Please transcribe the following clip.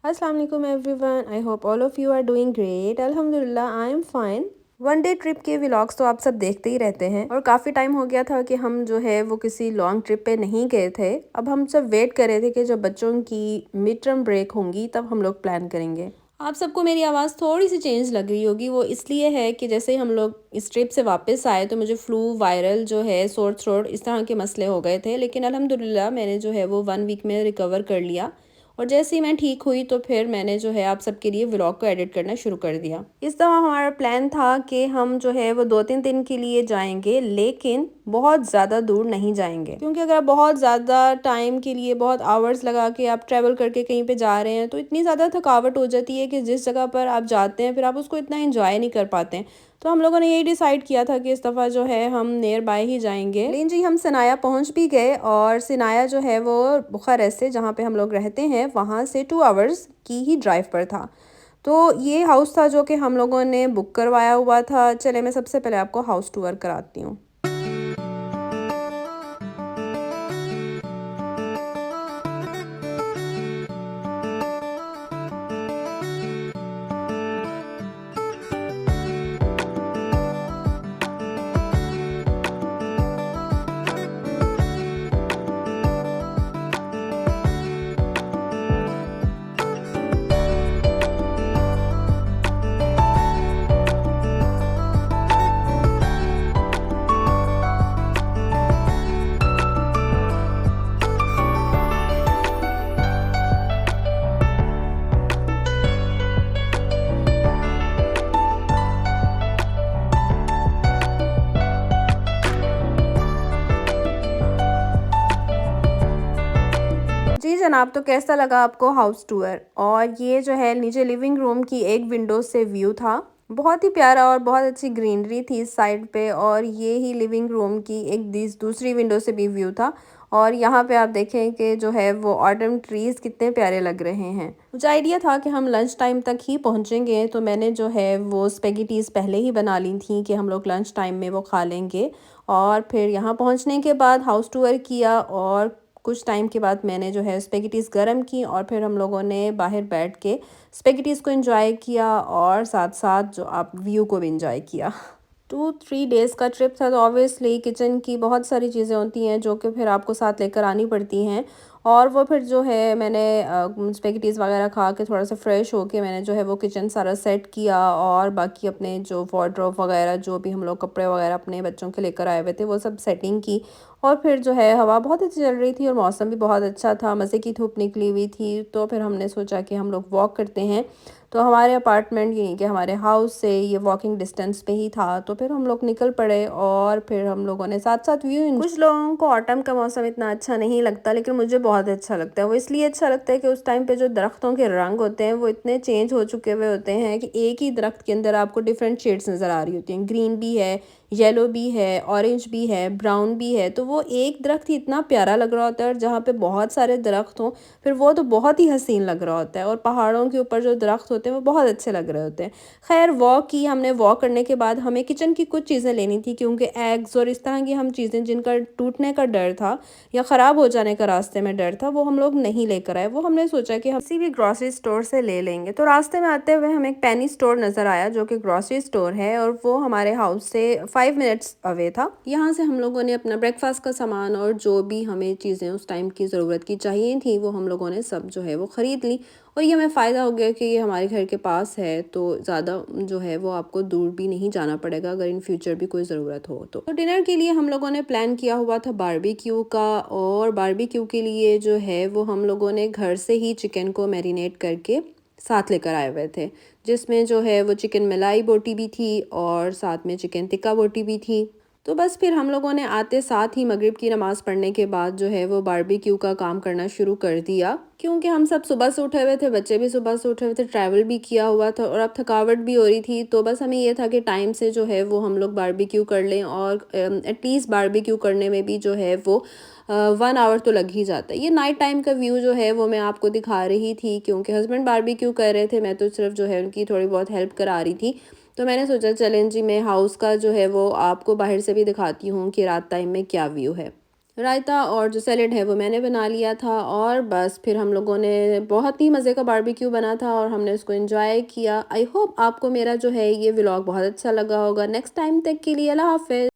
अस्सलाम वालेकुम everyone. I hope all of you are doing great. अल्हम्दुलिल्लाह I am fine. One day trip के vlogs तो आप सब देखते ही रहते हैं और काफ़ी टाइम हो गया था कि हम जो है वो किसी लॉन्ग ट्रिप पे नहीं गए थे। अब हम सब वेट कर रहे थे कि जब बच्चों की मिड टर्म ब्रेक होंगी तब हम लोग प्लान करेंगे। आप सबको मेरी आवाज़ थोड़ी सी चेंज लग रही होगी, वो इसलिए है कि जैसे ही हम लोग इस ट्रिप से वापस आए तो मुझे फ्लू, वायरल जो है, सोर थ्रोट, इस तरह के मसले हो गए थे। लेकिन अल्हम्दुलिल्लाह मैंने जो है वो 1 वीक में रिकवर कर लिया और जैसे ही मैं ठीक हुई तो फिर मैंने जो है आप सबके लिए व्लॉग को एडिट करना शुरू कर दिया। इस दफ़ा हमारा प्लान था कि हम जो है वो 2-3 दिन के लिए जाएंगे, लेकिन बहुत ज़्यादा दूर नहीं जाएंगे, क्योंकि अगर आप बहुत ज़्यादा टाइम के लिए बहुत आवर्स लगा के आप ट्रैवल करके कहीं पे जा रहे हैं तो इतनी ज़्यादा थकावट हो जाती है कि जिस जगह पर आप जाते हैं फिर आप उसको इतना इंजॉय नहीं कर पाते हैं। तो हम लोगों ने यही डिसाइड किया था कि इस दफ़ा जो है हम नियर बाय ही जाएंगे। लेकिन जी हम सिनाया पहुंच भी गए और सिनाया जो है वो बुखारेस्ट से, जहाँ पे हम लोग रहते हैं, वहाँ से 2 आवर्स की ही ड्राइव पर था। तो ये हाउस था जो कि हम लोगों ने बुक करवाया हुआ था। चले मैं सबसे पहले आपको हाउस टूर कराती हूँ। जी जनाब, तो कैसा लगा आपको हाउस टूर? और ये जो है नीचे लिविंग रूम की एक विंडो से व्यू था। बहुत ही प्यारा और बहुत अच्छी ग्रीनरी थी इस साइड पे, और ये ही लिविंग रूम की एक दूसरी विंडो से भी व्यू था। और यहाँ पे आप देखें कि जो है वो ऑटम ट्रीज कितने प्यारे लग रहे हैं। मुझे आइडिया था कि हम लंच टाइम तक ही पहुँचेंगे, तो मैंने जो है वो स्पेगेटीज़ पहले ही बना ली थी कि हम लोग लंच टाइम में वो खा लेंगे। और फिर यहाँ पहुँचने के बाद हाउस टूर किया और कुछ टाइम के बाद मैंने जो है स्पेगेटीज़ गरम की और फिर हम लोगों ने बाहर बैठ के स्पेगेटीज़ को एंजॉय किया और साथ साथ जो आप व्यू को भी एंजॉय किया। 2-3 डेज़ का ट्रिप था, तो ऑब्वियसली किचन की बहुत सारी चीज़ें होती हैं जो कि फिर आपको साथ लेकर आनी पड़ती हैं। और वो फिर जो है मैंने स्पेगेटीज़ वगैरह खा के थोड़ा सा फ्रेश होके मैंने जो है वो किचन सारा सेट किया और बाकी अपने जो वार्डरोब वगैरह, जो भी हम लोग कपड़े वगैरह अपने बच्चों के लेकर आए हुए थे, वो सब सेटिंग की। और फिर जो है हवा बहुत अच्छी चल रही थी और मौसम भी बहुत अच्छा था, मज़े की धूप निकली हुई थी। तो फिर हमने सोचा कि हम लोग वॉक करते हैं। तो हमारे अपार्टमेंट यहीं के हमारे हाउस से ये वॉकिंग डिस्टेंस पे ही था, तो फिर हम लोग निकल पड़े और फिर हम लोगों ने साथ साथ व्यू। कुछ लोगों को ऑटम का मौसम इतना अच्छा नहीं लगता, लेकिन मुझे बहुत अच्छा लगता है। वो इसलिए अच्छा लगता है कि उस टाइम पे जो दरख्तों के रंग होते हैं वो इतने चेंज हो चुके हुए होते हैं कि एक ही दरख्त के अंदर आपको डिफरेंट शेड्स नज़र आ रही होती हैं। ग्रीन भी है, येलो भी है, ऑरेंज भी है, ब्राउन भी है। तो वो एक दरख्त ही इतना प्यारा लग रहा होता है और जहाँ पे बहुत सारे दरख्त हों फिर वो तो बहुत ही हसीन लग रहा होता है। और पहाड़ों के ऊपर जो दरख्त होते हैं वो बहुत अच्छे लग रहे होते हैं। खैर वॉक की हमने, वॉक करने के बाद हमें किचन की कुछ चीज़ें लेनी थी, क्योंकि एग्स और इस तरह की हम चीज़ें जिनका टूटने का डर था या ख़राब हो जाने का रास्ते में डर था, वो हम लोग नहीं लेकर आए। वो हमने सोचा कि हम किसी भी ग्रॉसरी स्टोर से ले लेंगे। तो रास्ते में आते हुए हमें एक पेनी स्टोर नज़र आया जो कि ग्रॉसरी स्टोर है और वो हमारे हाउस से 5 मिनट्स अवे था। यहाँ से हम लोगों ने अपना ब्रेकफास्ट का सामान और जो भी हमें चीज़ें उस टाइम की ज़रूरत की चाहिए थी वो हम लोगों ने सब जो है वो ख़रीद ली। और ये हमें फ़ायदा हो गया कि ये हमारे घर के पास है, तो ज़्यादा जो है वो आपको दूर भी नहीं जाना पड़ेगा अगर इन फ्यूचर भी कोई ज़रूरत हो तो। डिनर के लिए हम लोगों ने प्लान किया हुआ था बारबेक्यू का, और बारबेक्यू के लिए जो है वो हम लोगों ने घर से ही चिकन को मैरिनेट करके साथ लेकर आए हुए थे, जिसमें जो है वो चिकन मलाई बोटी भी थी और साथ में चिकन टिक्का बोटी भी थी। तो बस फिर हम लोगों ने आते साथ ही मगरिब की नमाज़ पढ़ने के बाद जो है वो बारबेक्यू का काम करना शुरू कर दिया, क्योंकि हम सब सुबह से उठे हुए थे, बच्चे भी सुबह से उठे हुए थे, ट्रैवल भी किया हुआ था और अब थकावट भी हो रही थी। तो बस हमें ये था कि टाइम से जो है वो हम लोग बारबेक्यू कर लें, और एटलीस्ट बारबेक्यू करने में भी जो है वो 1 आवर तो लग ही जाता है। ये नाइट टाइम का व्यू जो है वो मैं आपको दिखा रही थी, क्योंकि हस्बैंड बारबेक्यू कर रहे थे, मैं तो सिर्फ जो है उनकी थोड़ी बहुत हेल्प करा रही थी। तो मैंने सोचा चलें जी, मैं हाउस का जो है वो आपको बाहर से भी दिखाती हूँ कि रात टाइम में क्या व्यू है। रायता और जो सैलेड है वो मैंने बना लिया था और बस फिर हम लोगों ने बहुत ही मज़े का बारबेक्यू बना था और हमने उसको एंजॉय किया। आई होप आपको मेरा जो है ये व्लॉग बहुत अच्छा लगा होगा। नेक्स्ट टाइम तक के लिए अल्लाह हाफ़िज़।